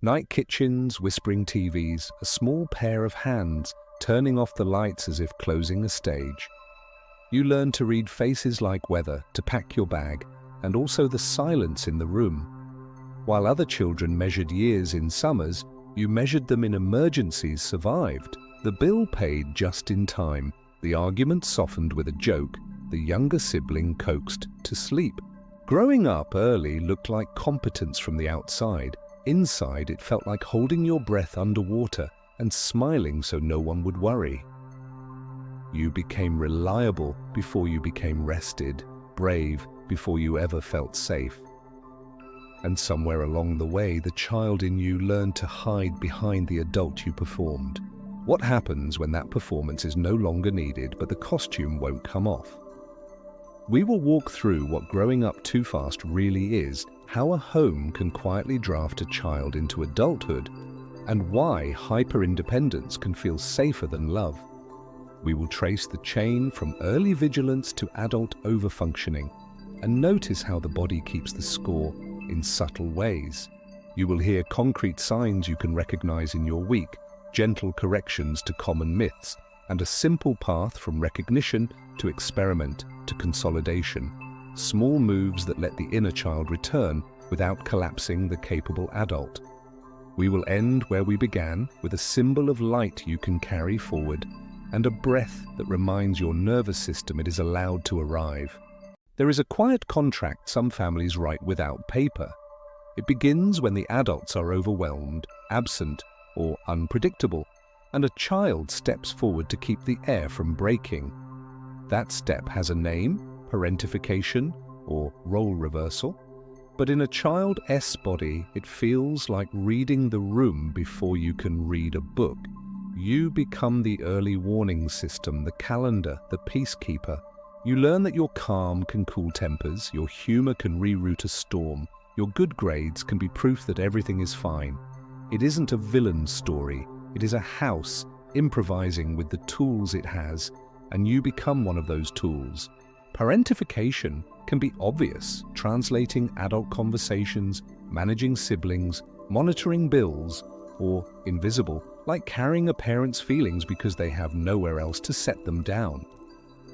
Night kitchens, whispering TVs, a small pair of hands turning off the lights as if closing a stage. You learn to read faces like weather, to pack your bag, and also the silence in the room. While other children measured years in summers, you measured them in emergencies survived. The bill paid just in time, the argument softened with a joke, the younger sibling coaxed to sleep. Growing up early looked like competence from the outside. Inside, it felt like holding your breath underwater and smiling so no one would worry. You became reliable before you became rested, brave before you ever felt safe. And somewhere along the way, the child in you learned to hide behind the adult you performed. What happens when that performance is no longer needed, but the costume won't come off? We will walk through what growing up too fast really is, how a home can quietly draft a child into adulthood, and why hyper-independence can feel safer than love. We will trace the chain from early vigilance to adult overfunctioning, and notice how the body keeps the score in subtle ways. You will hear concrete signs you can recognize in your week, gentle corrections to common myths, and a simple path from recognition to experiment to consolidation. Small moves that let the inner child return without collapsing the capable adult. We will end where we began, with a symbol of light you can carry forward, and a breath that reminds your nervous system it is allowed to arrive. There is a quiet contract some families write without paper. It begins when the adults are overwhelmed, absent, or unpredictable, and a child steps forward to keep the air from breaking. That step has a name, parentification, or role reversal, but in a child's body, it feels like reading the room before you can read a book. You become the early warning system, the calendar, the peacekeeper. You learn that your calm can cool tempers, your humor can reroute a storm, your good grades can be proof that everything is fine. It isn't a villain story, it is a house improvising with the tools it has, and you become one of those tools. Parentification can be obvious, translating adult conversations, managing siblings, monitoring bills, or invisible, like carrying a parent's feelings because they have nowhere else to set them down.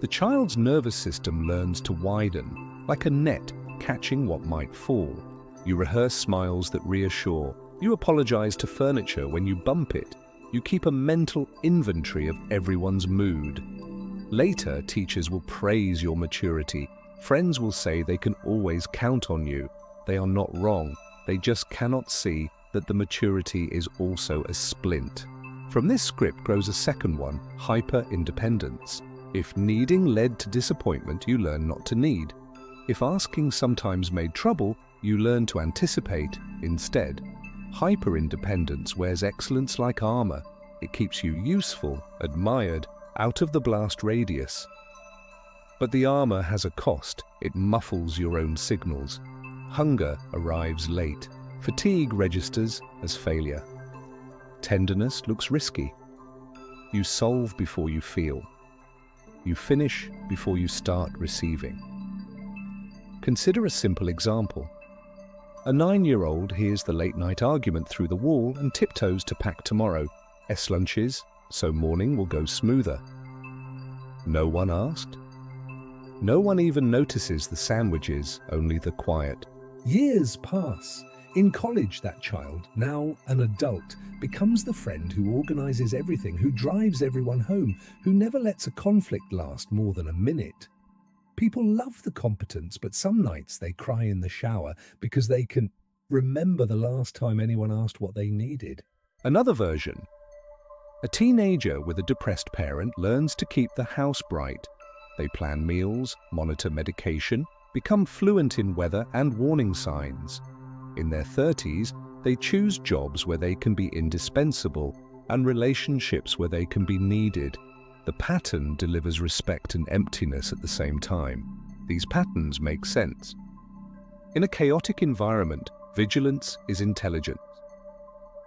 The child's nervous system learns to widen, like a net catching what might fall. You rehearse smiles that reassure. You apologize to furniture when you bump it. You keep a mental inventory of everyone's mood. Later, teachers will praise your maturity. Friends will say they can always count on you. They are not wrong. They just cannot see that the maturity is also a splint. From this script grows a second one, hyper-independence. If needing led to disappointment, you learn not to need. If asking sometimes made trouble, you learn to anticipate instead. Hyper-independence wears excellence like armor. It keeps you useful, admired, out of the blast radius. But the armor has a cost. It muffles your own signals. Hunger arrives late. Fatigue registers as failure. Tenderness looks risky. You solve before you feel. You finish before you start receiving. Consider a simple example. A 9-year-old hears the late-night argument through the wall and tiptoes to pack tomorrow. Lunches, so morning will go smoother. No one asked. No one even notices the sandwiches, only the quiet. Years pass. In college, that child, now an adult, becomes the friend who organizes everything, who drives everyone home, who never lets a conflict last more than a minute. People love the competence, but some nights they cry in the shower because they can remember the last time anyone asked what they needed. Another version. A teenager with a depressed parent learns to keep the house bright. They plan meals, monitor medication, become fluent in weather and warning signs. In their 30s, they choose jobs where they can be indispensable and relationships where they can be needed. The pattern delivers respect and emptiness at the same time. These patterns make sense. In a chaotic environment, vigilance is intelligence.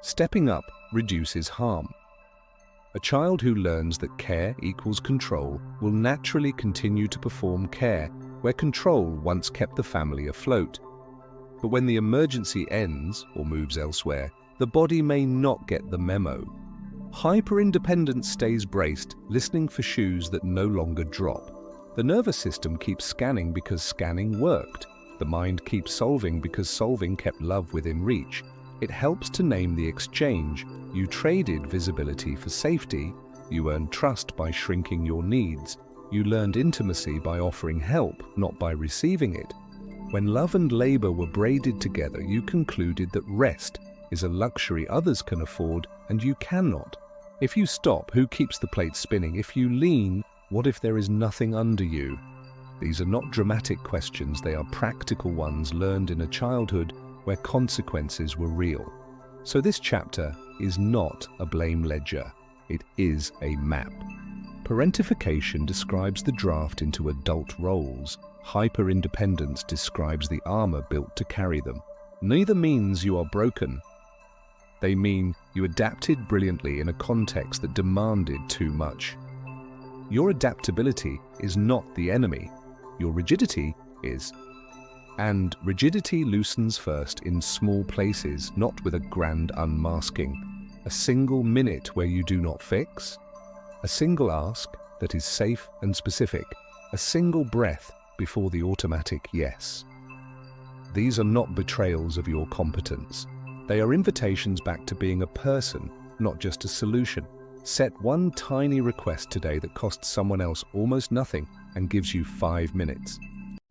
Stepping up reduces harm. A child who learns that care equals control will naturally continue to perform care where control once kept the family afloat. But when the emergency ends or moves elsewhere, the body may not get the memo. Hyperindependence stays braced, listening for shoes that no longer drop. The nervous system keeps scanning because scanning worked. The mind keeps solving because solving kept love within reach. It helps to name the exchange. You traded visibility for safety. You earned trust by shrinking your needs. You learned intimacy by offering help, not by receiving it. When love and labor were braided together, you concluded that rest is a luxury others can afford and you cannot. If you stop, who keeps the plate spinning? If you lean, what if there is nothing under you? These are not dramatic questions, they are practical ones learned in a childhood where consequences were real. So this chapter is not a blame ledger, it is a map. Parentification describes the draft into adult roles. Hyperindependence describes the armor built to carry them. Neither means you are broken. They mean you adapted brilliantly in a context that demanded too much. Your adaptability is not the enemy. Your rigidity is. And rigidity loosens first in small places, not with a grand unmasking. A single minute where you do not fix. A single ask that is safe and specific. A single breath before the automatic yes. These are not betrayals of your competence. They are invitations back to being a person, not just a solution. Set one tiny request today that costs someone else almost nothing and gives you 5 minutes.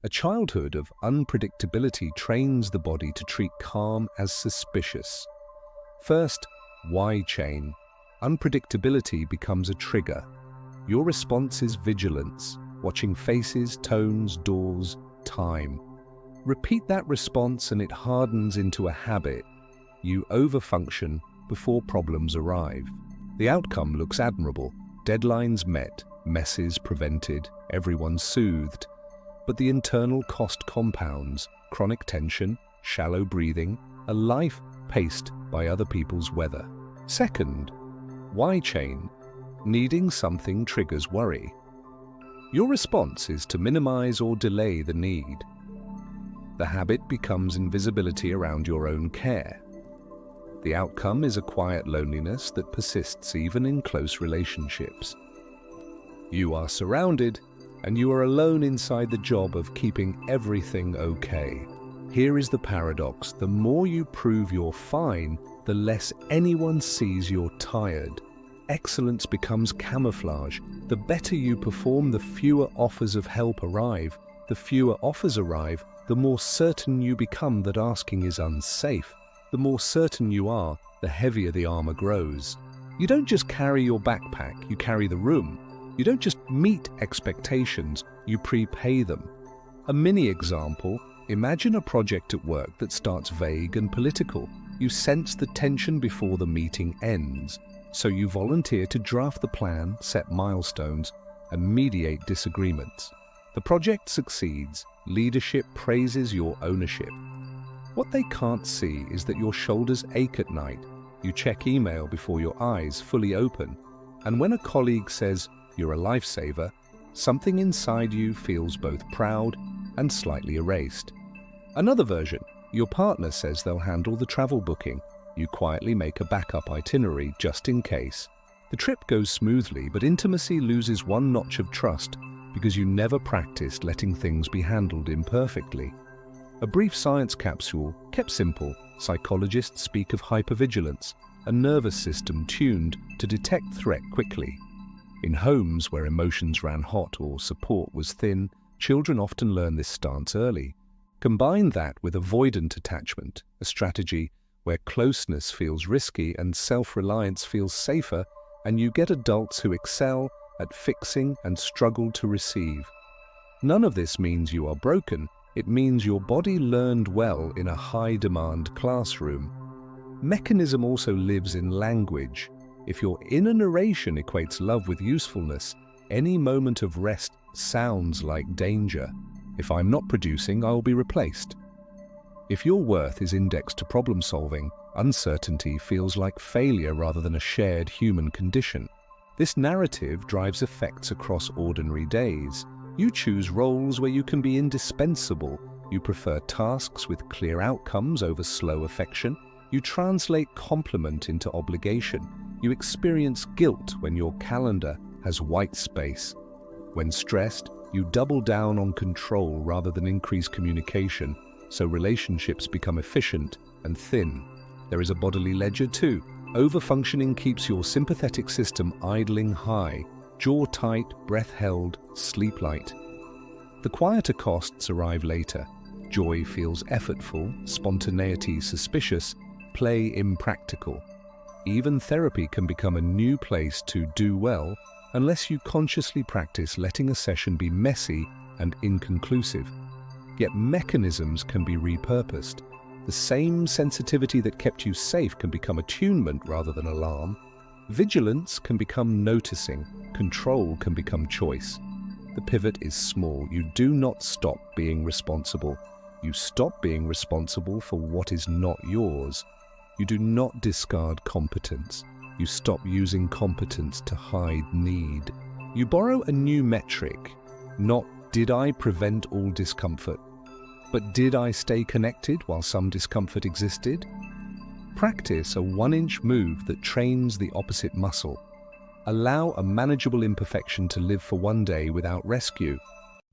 A childhood of unpredictability trains the body to treat calm as suspicious. First, why chain? Unpredictability becomes a trigger. Your response is vigilance, watching faces, tones, doors, time. Repeat that response and it hardens into a habit. You overfunction before problems arrive. The outcome looks admirable. Deadlines met, messes prevented, everyone soothed. But the internal cost compounds, chronic tension, shallow breathing, a life paced by other people's weather. Second, why chain? Needing something triggers worry. Your response is to minimize or delay the need. The habit becomes invisibility around your own care. The outcome is a quiet loneliness that persists even in close relationships. You are surrounded, and you are alone inside the job of keeping everything okay. Here is the paradox: the more you prove you're fine, the less anyone sees you're tired. Excellence becomes camouflage. The better you perform, the fewer offers of help arrive. The fewer offers arrive, the more certain you become that asking is unsafe. The more certain you are, the heavier the armor grows. You don't just carry your backpack, you carry the room. You don't just meet expectations, you prepay them. A mini example: imagine a project at work that starts vague and political. You sense the tension before the meeting ends. So you volunteer to draft the plan, set milestones, and mediate disagreements. The project succeeds. Leadership praises your ownership. What they can't see is that your shoulders ache at night. You check email before your eyes fully open. And when a colleague says you're a lifesaver, something inside you feels both proud and slightly erased. Another version: your partner says they'll handle the travel booking. You quietly make a backup itinerary just in case. The trip goes smoothly, but intimacy loses one notch of trust because you never practiced letting things be handled imperfectly. A brief science capsule, kept simple. Psychologists speak of hypervigilance, a nervous system tuned to detect threat quickly. In homes where emotions ran hot or support was thin, children often learn this stance early. Combine that with avoidant attachment, a strategy where closeness feels risky and self-reliance feels safer, and you get adults who excel at fixing and struggle to receive. None of this means you are broken. It means your body learned well in a high-demand classroom. Mechanism also lives in language. If your inner narration equates love with usefulness, any moment of rest sounds like danger. If I'm not producing, I'll be replaced. If your worth is indexed to problem solving, uncertainty feels like failure rather than a shared human condition. This narrative drives effects across ordinary days. You choose roles where you can be indispensable. You prefer tasks with clear outcomes over slow affection. You translate compliment into obligation. You experience guilt when your calendar has white space. When stressed, you double down on control rather than increase communication, so relationships become efficient and thin. There is a bodily ledger too. Overfunctioning keeps your sympathetic system idling high, jaw tight, breath held, sleep light. The quieter costs arrive later. Joy feels effortful, spontaneity suspicious, play impractical. Even therapy can become a new place to do well unless you consciously practice letting a session be messy and inconclusive. Yet mechanisms can be repurposed. The same sensitivity that kept you safe can become attunement rather than alarm. Vigilance can become noticing. Control can become choice. The pivot is small. You do not stop being responsible. You stop being responsible for what is not yours. You do not discard competence. You stop using competence to hide need. You borrow a new metric, not did I prevent all discomfort, but did I stay connected while some discomfort existed? Practice a 1-inch move that trains the opposite muscle. Allow a manageable imperfection to live for one day without rescue.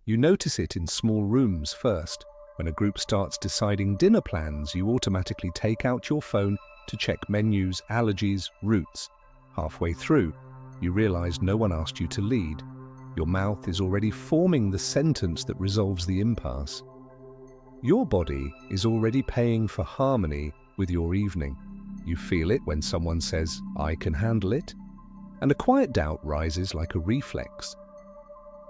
You notice it in small rooms first. When a group starts deciding dinner plans, you automatically take out your phone to check menus, allergies, routes. Halfway through, you realize no one asked you to lead. Your mouth is already forming the sentence that resolves the impasse. Your body is already paying for harmony with your evening. You feel it when someone says, "I can handle it," and a quiet doubt rises like a reflex.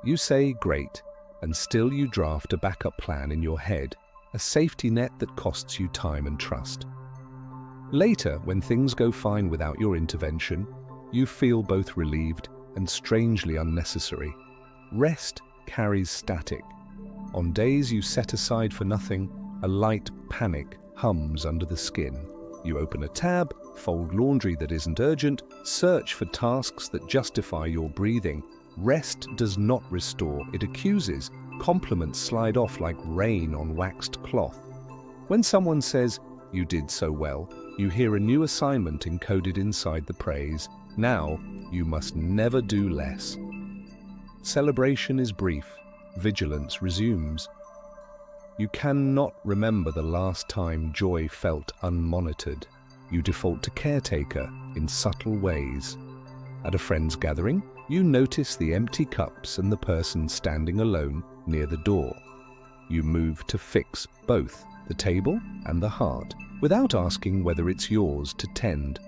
You say, "Great," and still you draft a backup plan in your head, a safety net that costs you time and trust. Later, when things go fine without your intervention, you feel both relieved and strangely unnecessary. Rest carries static. On days you set aside for nothing, a light panic hums under the skin. You open a tab, fold laundry that isn't urgent, search for tasks that justify your breathing. Rest does not restore, it accuses. Compliments slide off like rain on waxed cloth. When someone says, "You did so well," you hear a new assignment encoded inside the praise. Now, you must never do less. Celebration is brief. Vigilance resumes. You cannot remember the last time joy felt unmonitored. You default to caretaker in subtle ways. At a friend's gathering, you notice the empty cups and the person standing alone near the door. You move to fix both the table and the heart, without asking whether it's yours to tend.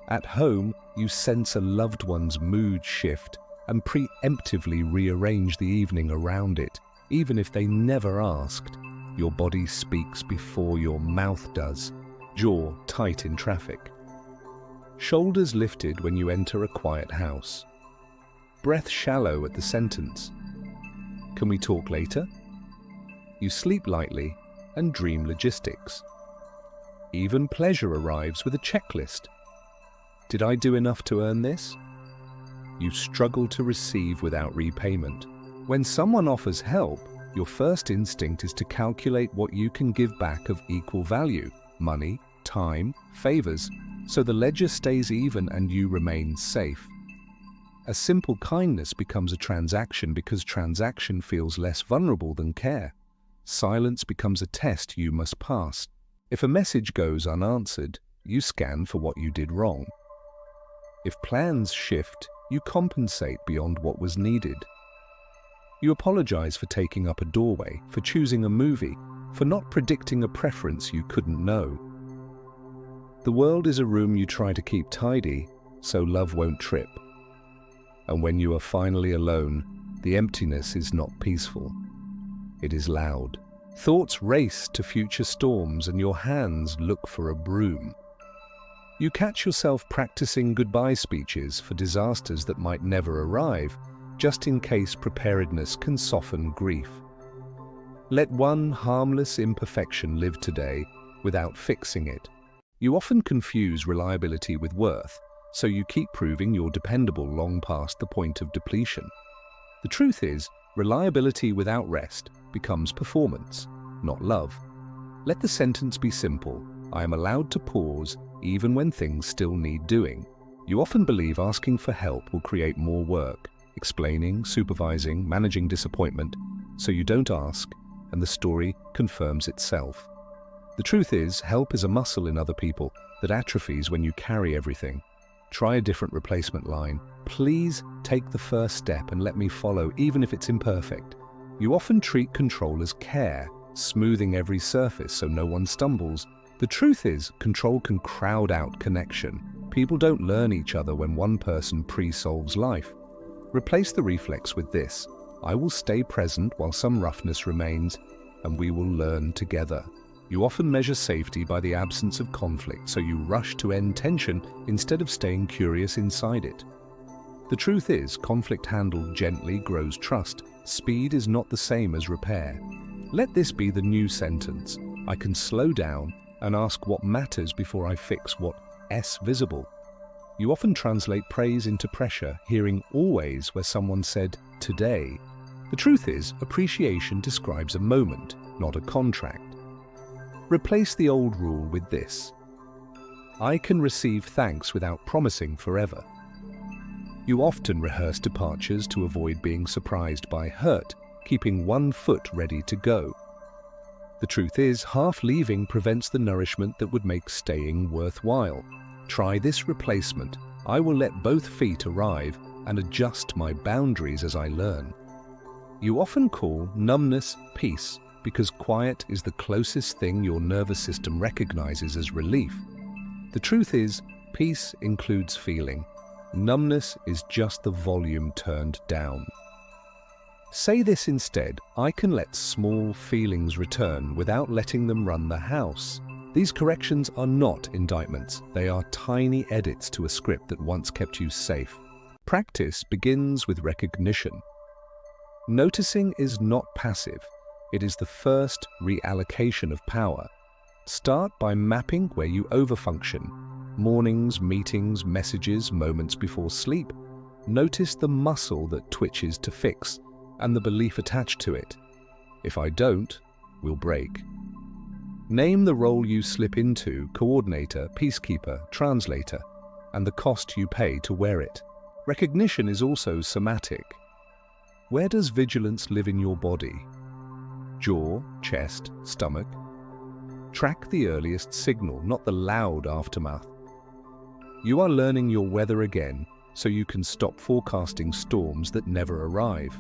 At home, you sense a loved one's mood shift and preemptively rearrange the evening around it, even if they never asked. Your body speaks before your mouth does, jaw tight in traffic. Shoulders lifted when you enter a quiet house. Breath shallow at the sentence. "Can we talk later?" You sleep lightly and dream logistics. Even pleasure arrives with a checklist. Did I do enough to earn this? You struggle to receive without repayment. When someone offers help, your first instinct is to calculate what you can give back of equal value: money, time, favors, so the ledger stays even and you remain safe. A simple kindness becomes a transaction because transaction feels less vulnerable than care. Silence becomes a test you must pass. If a message goes unanswered, you scan for what you did wrong. If plans shift, you compensate beyond what was needed. You apologize for taking up a doorway, for choosing a movie, for not predicting a preference you couldn't know. The world is a room you try to keep tidy, so love won't trip. And when you are finally alone, the emptiness is not peaceful. It is loud. Thoughts race to future storms and your hands look for a broom. You catch yourself practicing goodbye speeches for disasters that might never arrive, just in case preparedness can soften grief. Let one harmless imperfection live today without fixing it. You often confuse reliability with worth, so you keep proving you're dependable long past the point of depletion. The truth is, reliability without rest becomes performance, not love. Let the sentence be simple. I am allowed to pause even when things still need doing. You often believe asking for help will create more work, explaining, supervising, managing disappointment, so you don't ask, and the story confirms itself. The truth is, help is a muscle in other people that atrophies when you carry everything. Try a different replacement line. Please take the first step and let me follow, even if it's imperfect. You often treat control as care, smoothing every surface so no one stumbles. The truth is, control can crowd out connection. People don't learn each other when one person pre-solves life. Replace the reflex with this: I will stay present while some roughness remains, and we will learn together. You often measure safety by the absence of conflict, so you rush to end tension instead of staying curious inside it. The truth is, conflict handled gently grows trust. Speed is not the same as repair. Let this be the new sentence: I can slow down and ask what matters before I fix what's visible. You often translate praise into pressure, hearing always where someone said today. The truth is, appreciation describes a moment, not a contract. Replace the old rule with this: I can receive thanks without promising forever. You often rehearse departures to avoid being surprised by hurt, keeping one foot ready to go. The truth is, half leaving prevents the nourishment that would make staying worthwhile. Try this replacement: I will let both feet arrive and adjust my boundaries as I learn. You often call numbness peace because quiet is the closest thing your nervous system recognizes as relief. The truth is, peace includes feeling. Numbness is just the volume turned down. Say this instead: I can let small feelings return without letting them run the house. These corrections are not indictments. They are tiny edits to a script that once kept you safe. Practice begins with recognition. Noticing is not passive. It is the first reallocation of power. Start by mapping where you overfunction. Mornings, meetings, messages, moments before sleep. Notice the muscle that twitches to fix, and the belief attached to it: if I don't, we'll break. Name the role you slip into: coordinator, peacekeeper, translator, and the cost you pay to wear it. Recognition is also somatic. Where does vigilance live in your body? Jaw, chest, stomach? Track the earliest signal, not the loud aftermath. You are learning your weather again, so you can stop forecasting storms that never arrive.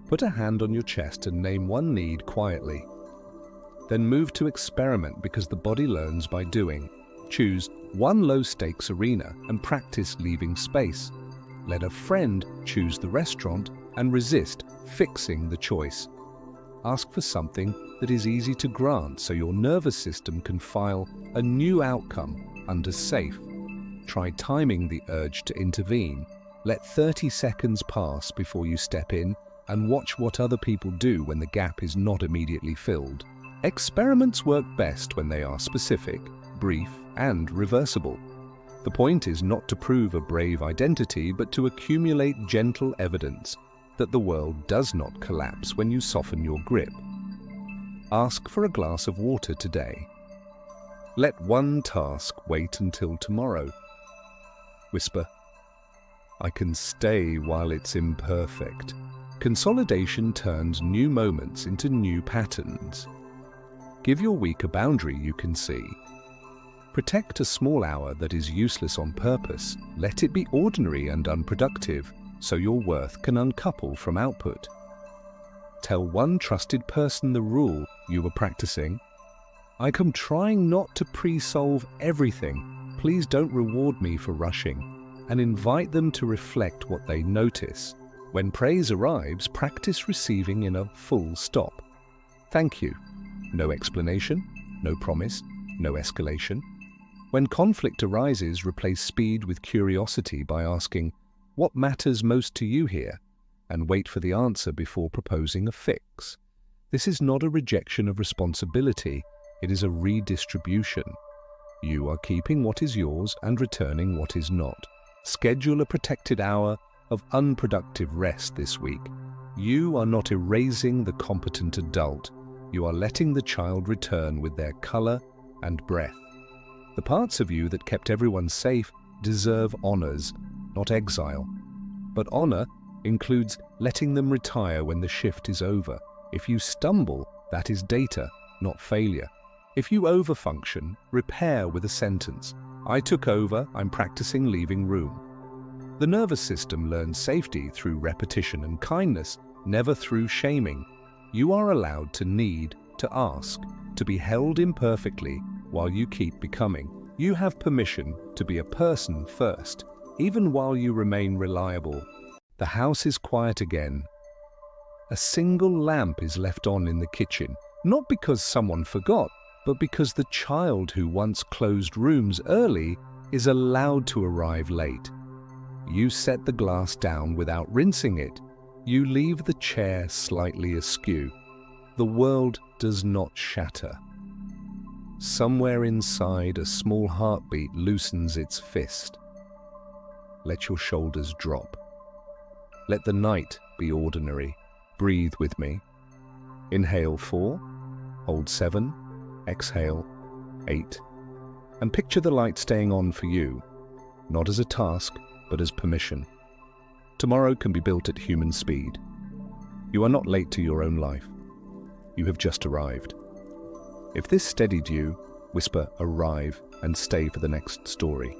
Put a hand on your chest and name one need quietly. Then move to experiment, because the body learns by doing. Choose one low-stakes arena and practice leaving space. Let a friend choose the restaurant and resist fixing the choice. Ask for something that is easy to grant so your nervous system can file a new outcome under safe. Try timing the urge to intervene. Let 30 seconds pass before you step in, and watch what other people do when the gap is not immediately filled. Experiments work best when they are specific, brief, and reversible. The point is not to prove a brave identity, but to accumulate gentle evidence that the world does not collapse when you soften your grip. Ask for a glass of water today. Let one task wait until tomorrow. Whisper, I can stay while it's imperfect. Consolidation turns new moments into new patterns. Give your week a boundary you can see. Protect a small hour that is useless on purpose. Let it be ordinary and unproductive, so your worth can uncouple from output. Tell one trusted person the rule you were practicing. I am trying not to pre-solve everything. Please don't reward me for rushing, and invite them to reflect what they notice. When praise arrives, practice receiving in a full stop. Thank you. No explanation, no promise, no escalation. When conflict arises, replace speed with curiosity by asking, what matters most to you here? And wait for the answer before proposing a fix. This is not a rejection of responsibility, it is a redistribution. You are keeping what is yours and returning what is not. Schedule a protected hour of unproductive rest this week. You are not erasing the competent adult. You are letting the child return with their color and breath. The parts of you that kept everyone safe deserve honors, not exile. But honor includes letting them retire when the shift is over. If you stumble, that is data, not failure. If you overfunction, repair with a sentence. I took over, I'm practicing leaving room. The nervous system learns safety through repetition and kindness, never through shaming. You are allowed to need, to ask, to be held imperfectly while you keep becoming. You have permission to be a person first, even while you remain reliable. The house is quiet again. A single lamp is left on in the kitchen, not because someone forgot, but because the child who once closed rooms early is allowed to arrive late. You set the glass down without rinsing it. You leave the chair slightly askew. The world does not shatter. Somewhere inside, a small heartbeat loosens its fist. Let your shoulders drop. Let the night be ordinary. Breathe with me. Inhale 4, hold 7, exhale 8. And picture the light staying on for you, not as a task, but as permission. Tomorrow can be built at human speed. You are not late to your own life. You have just arrived. If this steadied you, whisper arrive and stay for the next story.